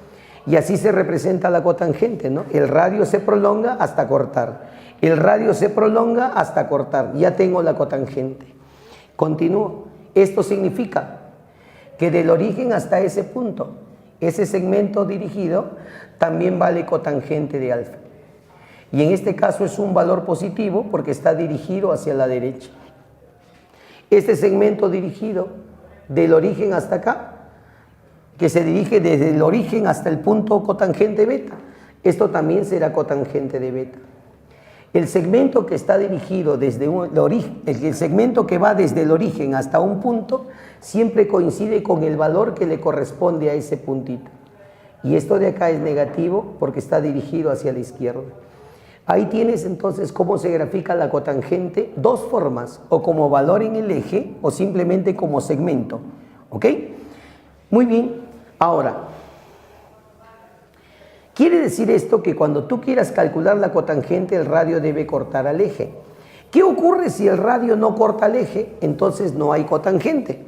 Y así se representa la cotangente, ¿no? El radio se prolonga hasta cortar. El radio se prolonga hasta cortar. Ya tengo la cotangente. Continúo. Esto significa que del origen hasta ese punto, ese segmento dirigido también vale cotangente de alfa. Y en este caso es un valor positivo porque está dirigido hacia la derecha. Este segmento dirigido del origen hasta acá, que se dirige desde el origen hasta el punto cotangente beta, esto también será cotangente de beta. El segmento que está dirigido desde el origen, el segmento que va desde el origen hasta un punto, siempre coincide con el valor que le corresponde a ese puntito. Y esto de acá es negativo porque está dirigido hacia la izquierda. Ahí tienes entonces cómo se grafica la cotangente, dos formas, o como valor en el eje o simplemente como segmento. ¿Ok? Muy bien. Ahora, quiere decir esto que cuando tú quieras calcular la cotangente, el radio debe cortar al eje. ¿Qué ocurre si el radio no corta al eje? Entonces no hay cotangente.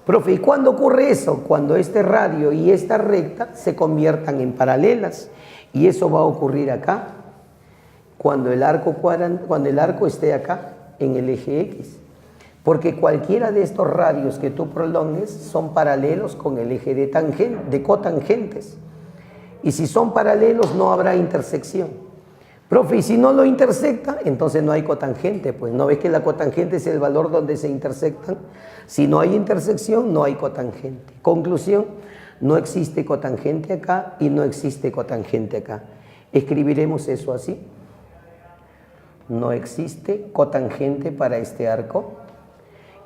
Profe, ¿y cuándo ocurre eso? Cuando este radio y esta recta se conviertan en paralelas. Y eso va a ocurrir acá, cuando el arco esté acá, en el eje X. Porque cualquiera de estos radios que tú prolongues son paralelos con el eje de cotangentes. Y si son paralelos no habrá intersección. Profe, y si no lo intersecta, entonces no hay cotangente. Pues no ves que la cotangente es el valor donde se intersectan. Si no hay intersección, no hay cotangente. Conclusión, no existe cotangente acá y no existe cotangente acá. Escribiremos eso así. No existe cotangente para este arco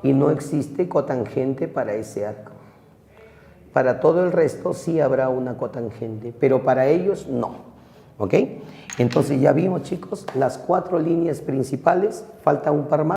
y no existe cotangente para ese arco. Para todo el resto sí habrá una cotangente, pero para ellos no. ¿Ok? Entonces ya vimos, chicos, las 4 líneas principales. Falta un par más.